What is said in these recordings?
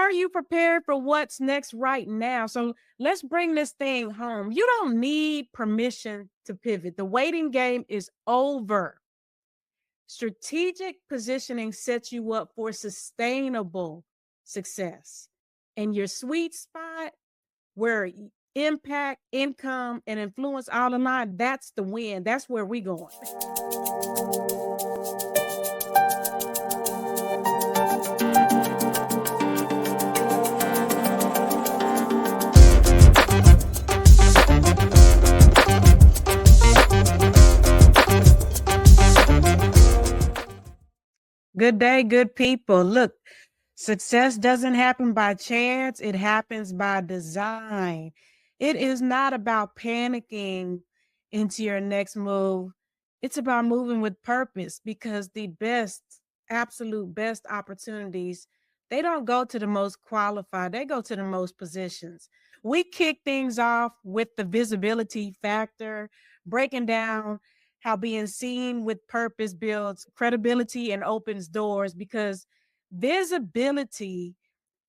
are you prepared for what's next right now? So let's bring this thing home. You don't need permission to pivot. The waiting game is over. Strategic positioning sets you up for sustainable success. And your sweet spot where impact, income, and influence all align, that's the win. That's where we're going. Good day, good people. Look, success doesn't happen by chance, it happens by design. It is not about panicking into your next move. It's about moving with purpose because the best, absolute best opportunities, they don't go to the most qualified, they go to the most positions. We kick things off with the visibility factor, breaking down how being seen with purpose builds credibility and opens doors because visibility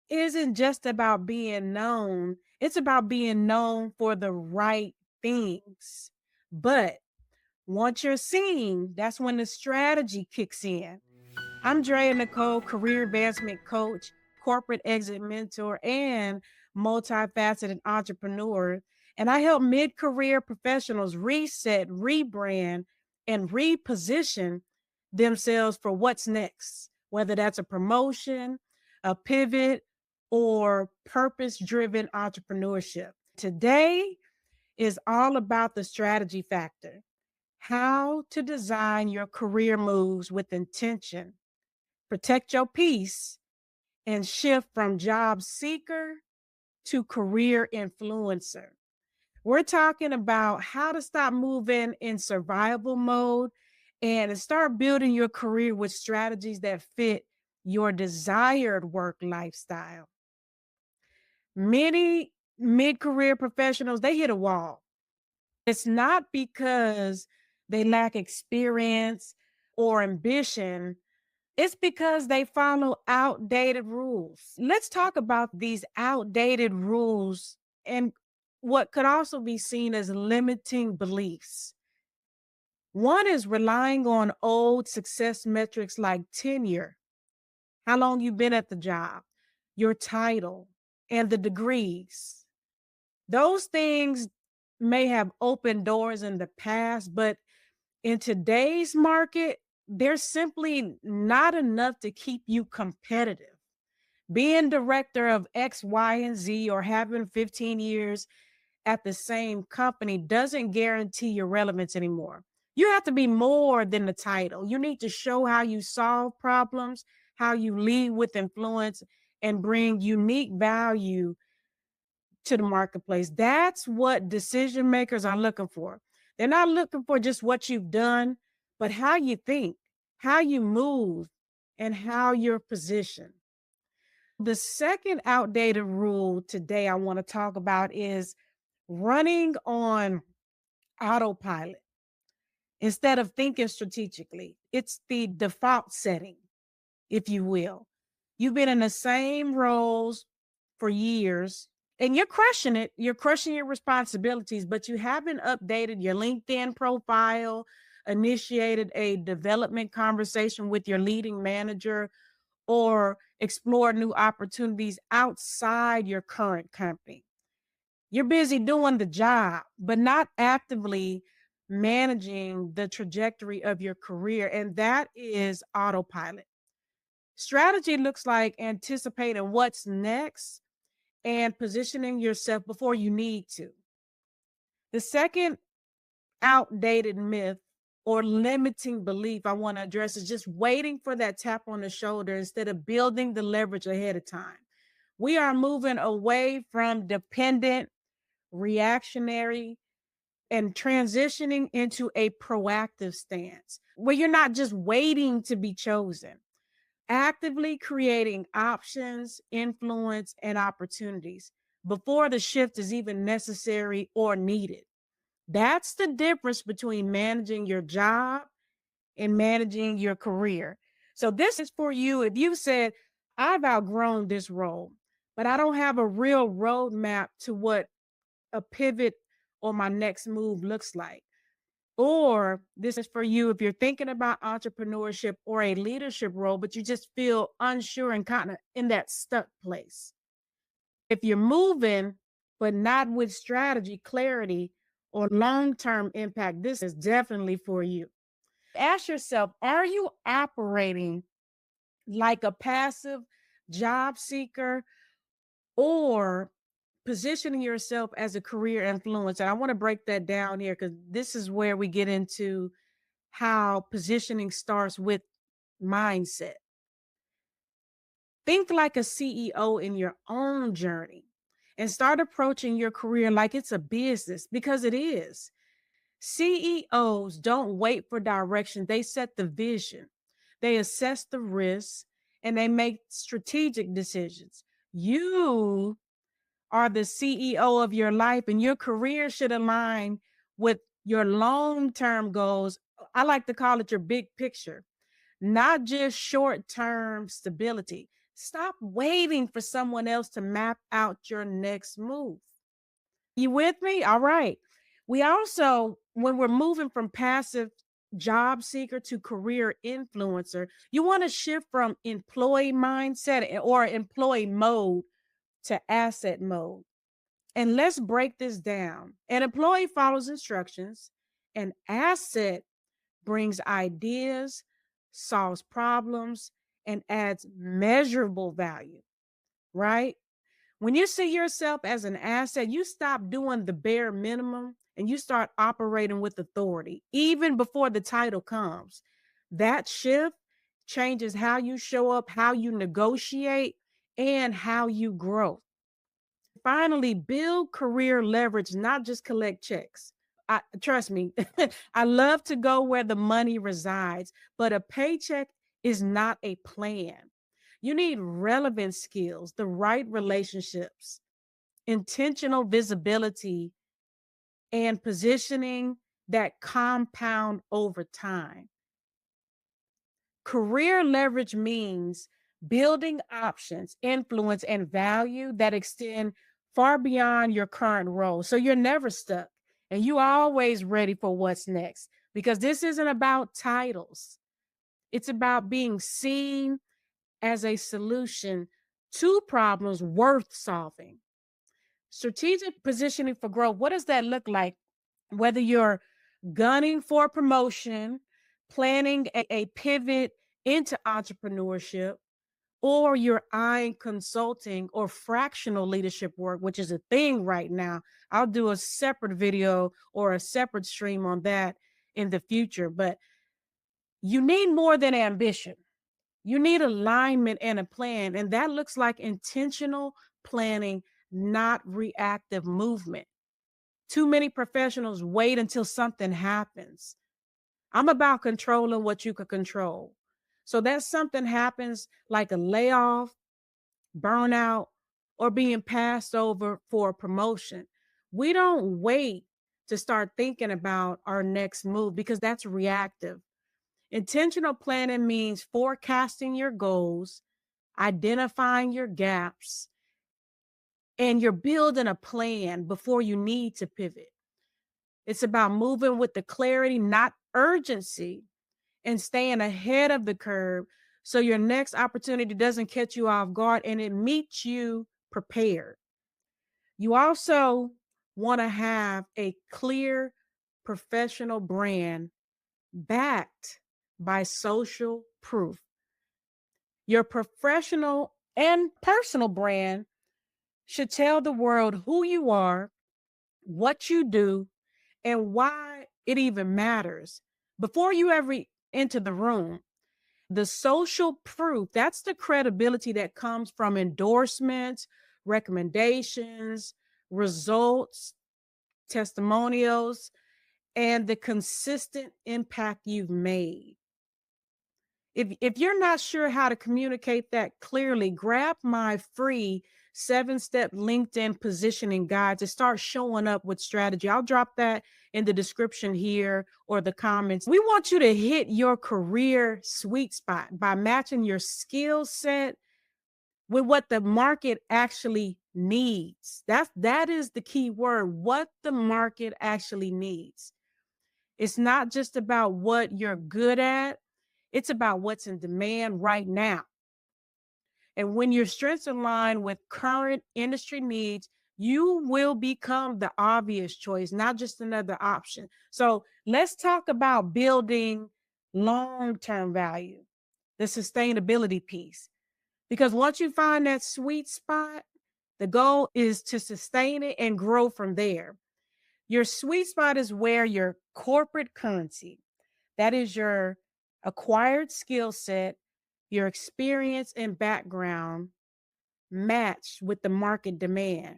isn't just about being known, it's about being known for the right things. But once you're seen, that's when the strategy kicks in. I'm Drea Nicole, career advancement coach, corporate exit mentor, and multifaceted entrepreneur. And I help mid-career professionals reset, rebrand, and reposition themselves for what's next, whether that's a promotion, a pivot, or purpose-driven entrepreneurship. Today is all about the strategy factor, how to design your career moves with intention, protect your peace, and shift from job seeker to career influencer. We're talking about how to stop moving in survival mode and start building your career with strategies that fit your desired work lifestyle. Many mid-career professionals, they hit a wall. It's not because they lack experience or ambition. It's because they follow outdated rules. Let's talk about these outdated rules and what could also be seen as limiting beliefs. One is relying on old success metrics like tenure, how long you've been at the job, your title, and the degrees. Those things may have opened doors in the past, but in today's market, there's simply not enough to keep you competitive. Being director of X, Y, and Z or having 15 years at the same company doesn't guarantee your relevance anymore. You have to be more than the title. You need to show how you solve problems, how you lead with influence, and bring unique value to the marketplace. That's what decision makers are looking for. They're not looking for just what you've done, but how you think, how you move, and how you're positioned. The second outdated rule today I want to talk about is running on autopilot instead of thinking strategically. It's the default setting, if you will. You've been in the same roles for years and you're crushing it. You're crushing your responsibilities, but you haven't updated your LinkedIn profile, initiated a development conversation with your leading manager, or explore new opportunities outside your current company. You're busy doing the job, but not actively managing the trajectory of your career. And that is autopilot. Strategy looks like anticipating what's next and positioning yourself before you need to. The second outdated myth or limiting belief I want to address is just waiting for that tap on the shoulder instead of building the leverage ahead of time. We are moving away from dependent, reactionary, and transitioning into a proactive stance where you're not just waiting to be chosen, actively creating options, influence, and opportunities before the shift is even necessary or needed. That's the difference between managing your job and managing your career. So this is for you. If you said, I've outgrown this role, but I don't have a real roadmap to what a pivot or my next move looks like. Or this is for you if you're thinking about entrepreneurship or a leadership role, but you just feel unsure and kind of in that stuck place. If you're moving, but not with strategy, clarity, or long term impact, this is definitely for you. Ask yourself, are you operating like a passive job seeker or positioning yourself as a career influencer? I want to break that down here because this is where we get into how positioning starts with mindset. Think like a CEO in your own journey and start approaching your career like it's a business because it is. CEOs don't wait for direction, they set the vision, they assess the risks, and they make strategic decisions. You are the CEO of your life, and your career should align with your long term goals. I like to call it your big picture, not just short term stability. Stop waiting for someone else to map out your next move. You with me? All right. We also, when we're moving from passive job seeker to career influencer, you want to shift from employee mindset or employee mode to asset mode. And let's break this down. An employee follows instructions, an asset brings ideas, solves problems, and adds measurable value, right? When you see yourself as an asset, you stop doing the bare minimum and you start operating with authority, even before the title comes. That shift changes how you show up, how you negotiate, and how you grow. Finally, build career leverage, not just collect checks. Trust me, I love to go where the money resides, but a paycheck is not a plan. You need relevant skills, the right relationships, intentional visibility, and positioning that compound over time. Career leverage means building options, influence, and value that extend far beyond your current role. So you're never stuck and you're always ready for what's next because this isn't about titles. It's about being seen as a solution to problems worth solving. Strategic positioning for growth. What does that look like? Whether you're gunning for promotion, planning a pivot into entrepreneurship, or you're eyeing consulting or fractional leadership work, which is a thing right now. I'll do a separate video or a separate stream on that in the future. But you need more than ambition. You need alignment and a plan. And that looks like intentional planning, not reactive movement. Too many professionals wait until something happens. I'm about controlling what you can control. So that something happens like a layoff, burnout, or being passed over for a promotion. We don't wait to start thinking about our next move because that's reactive. Intentional planning means forecasting your goals, identifying your gaps, and you're building a plan before you need to pivot. It's about moving with the clarity, not urgency, and staying ahead of the curve so your next opportunity doesn't catch you off guard and it meets you prepared. You also want to have a clear professional brand backed by social proof. Your professional and personal brand should tell the world who you are, what you do, and why it even matters before you ever enter the room. The social proof, that's the credibility that comes from endorsements, recommendations, results, testimonials, and the consistent impact you've made. If you're not sure how to communicate that clearly, grab my free 7-step LinkedIn positioning guide to start showing up with strategy. I'll drop that in the description here or the comments. We want you to hit your career sweet spot by matching your skill set with what the market actually needs. That is the key word, what the market actually needs. It's not just about what you're good at, it's about what's in demand right now. And when your strengths align with current industry needs, you will become the obvious choice, not just another option. So let's talk about building long term value, the sustainability piece. Because once you find that sweet spot, the goal is to sustain it and grow from there. Your sweet spot is where your corporate currency, that is your acquired skill set, your experience and background matched with the market demand.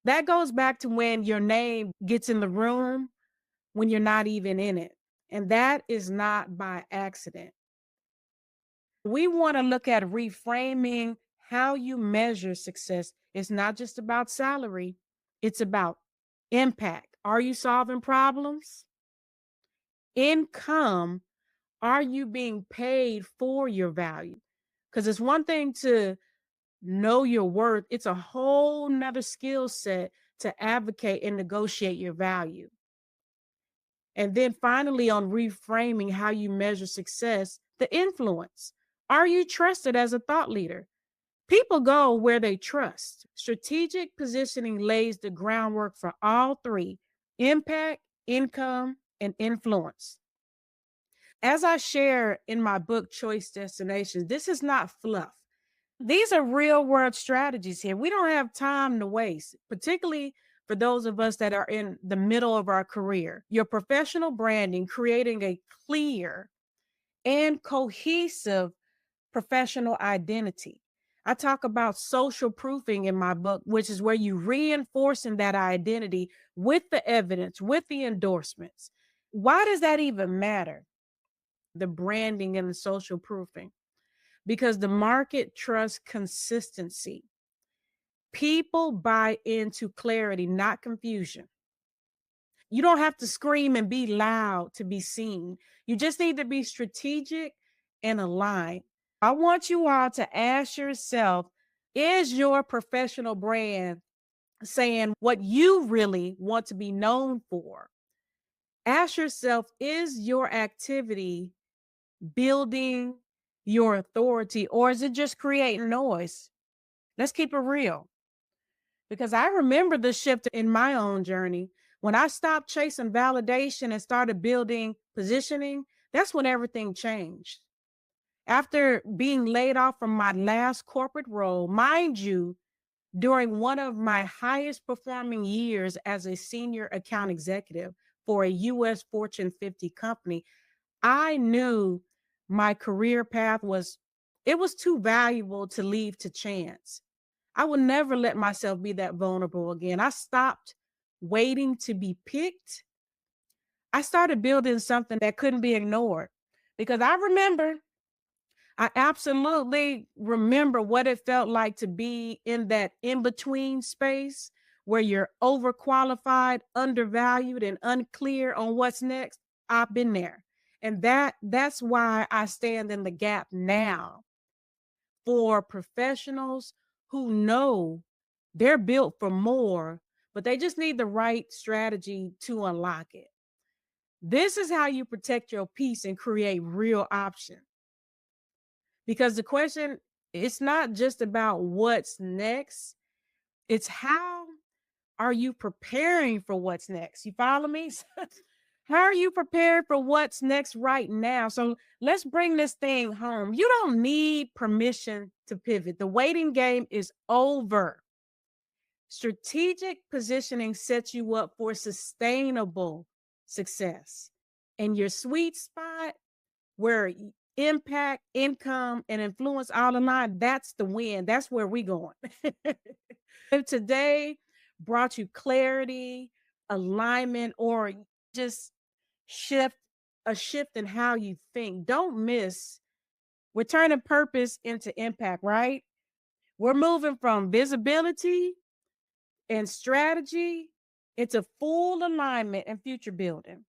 That goes back to when your name gets in the room when you're not even in it. And that is not by accident. We want to look at reframing how you measure success. It's not just about salary, it's about impact. Are you solving problems? Income. Are you being paid for your value? Because it's one thing to know your worth, it's a whole nother skill set to advocate and negotiate your value. And then finally, on reframing how you measure success, the influence. Are you trusted as a thought leader? People go where they trust. Strategic positioning lays the groundwork for all three: impact, income, and influence. As I share in my book, Choice Destinations, this is not fluff. These are real world strategies here. We don't have time to waste, particularly for those of us that are in the middle of our career. Your professional branding, creating a clear and cohesive professional identity. I talk about social proofing in my book, which is where you reinforcing that identity with the evidence, with the endorsements. Why does that even matter? The branding and the social proofing, because the market trusts consistency. People buy into clarity, not confusion. You don't have to scream and be loud to be seen. You just need to be strategic and aligned. I want you all to ask yourself, is your professional brand saying what you really want to be known for? Ask yourself, is your activity building your authority, or is it just creating noise? Let's keep it real. Because I remember the shift in my own journey. When I stopped chasing validation and started building positioning, that's when everything changed. After being laid off from my last corporate role, mind you, during one of my highest performing years as a senior account executive for a US Fortune 50 company, I knew my career path was it was too valuable to leave to chance. I will never let myself be that vulnerable again. I stopped waiting to be picked. I started building something that couldn't be ignored because I absolutely remember what it felt like to be in that in between space where you're overqualified, undervalued, and unclear on what's next. I've been there. And that's why I stand in the gap now for professionals who know they're built for more, but they just need the right strategy to unlock it. This is how you protect your peace and create real option. Because the question, it's not just about what's next, it's how are you preparing for what's next? You follow me? How are you prepared for what's next right now? So let's bring this thing home. You don't need permission to pivot. The waiting game is over. Strategic positioning sets you up for sustainable success. And your sweet spot where impact, income, and influence all align, that's the win. That's where we going. If today brought you clarity, alignment, or just shift a shift in how you think, don't miss. We're turning purpose into impact, right? We're moving from visibility and strategy into full alignment and future building.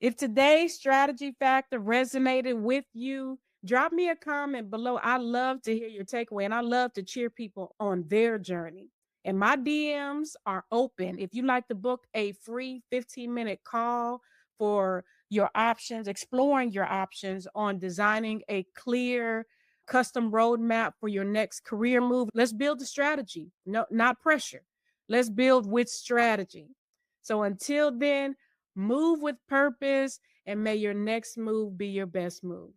If today's strategy factor resonated with you, Drop me a comment below. I love to hear your takeaway and I love to cheer people on their journey. And my DMs are open. If you like to book a free 15-minute call for your options, exploring your options on designing a clear custom roadmap for your next career move, let's build a strategy. No, not pressure. Let's build with strategy. So until then, move with purpose and may your next move be your best move.